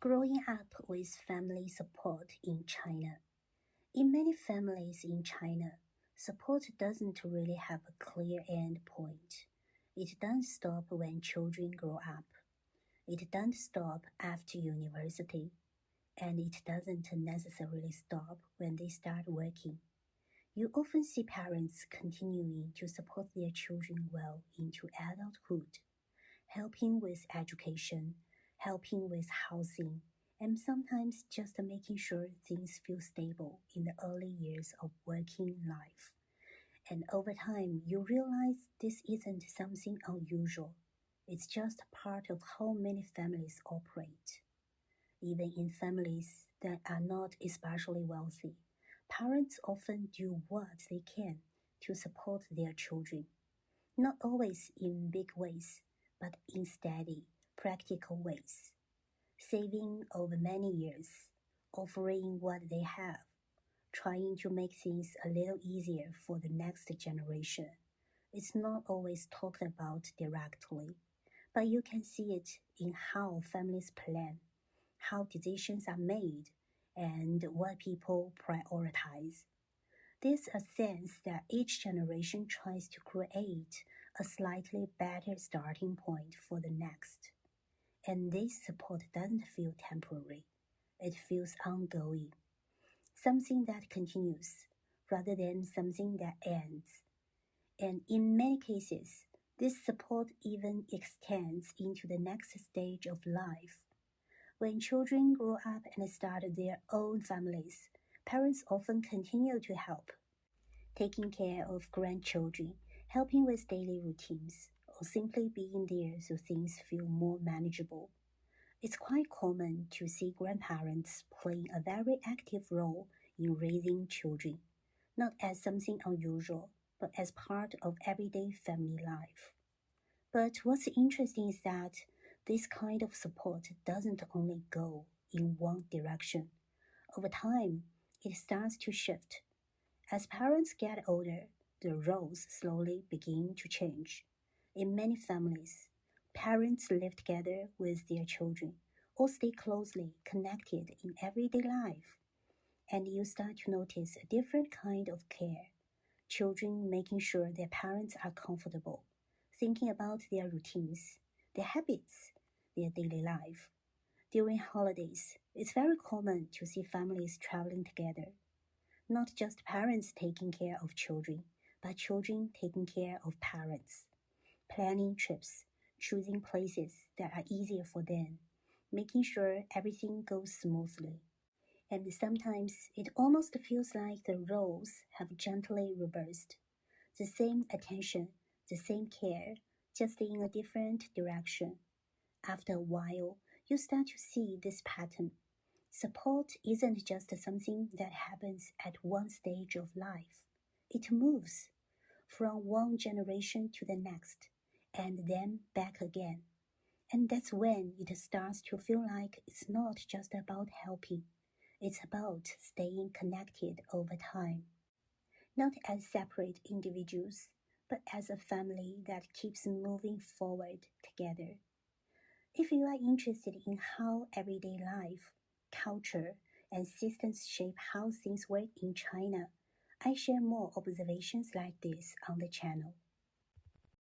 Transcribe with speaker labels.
Speaker 1: Growing up with family support in China. In many families in China, support doesn't really have a clear end point. It doesn't stop when children grow up. It doesn't stop after university. And it doesn't necessarily stop when they start working. You often see parents continuing to support their children well into adulthood, helping with education, helping with housing, and sometimes just making sure things feel stable in the early years of working life. And over time, you realize this isn't something unusual. It's just part of how many families operate. Even in families that are not especially wealthy, parents often do what they can to support their children. Not always in big ways, but in steady, practical ways. Saving over many years, offering what they have, trying to make things a little easier for the next generation. It's not always talked about directly, but you can see it in how families plan, how decisions are made, and what people prioritize. There's a sense that each generation tries to create a slightly better starting point for the next. And this support doesn't feel temporary. It feels ongoing. Something that continues rather than something that ends. And in many cases, this support even extends into the next stage of life. When children grow up and start their own families, parents often continue to help, taking care of grandchildren, helping with daily routines, or simply being there so things feel more manageable. It's quite common to see grandparents playing a very active role in raising children, not as something unusual, but as part of everyday family life. But what's interesting is that this kind of support doesn't only go in one direction. Over time, it starts to shift. As parents get older, the roles slowly begin to change. In many families, parents live together with their children or stay closely connected in everyday life. And you start to notice a different kind of care. Children making sure their parents are comfortable, thinking about their routines, their habits, their daily life. During holidays, it's very common to see families traveling together. Not just parents taking care of children, but children taking care of parents. Planning trips, choosing places that are easier for them, making sure everything goes smoothly. And sometimes it almost feels like the roles have gently reversed. The same attention, the same care, just in a different direction. After a while, you start to see this pattern. Support isn't just something that happens at one stage of life. It moves from one generation to the next, and then back again. And that's when it starts to feel like it's not just about helping. It's about staying connected over time. Not as separate individuals, but as a family that keeps moving forward together. If you are interested in how everyday life, culture, and systems shape how things work in China, I share more observations like this on the channel.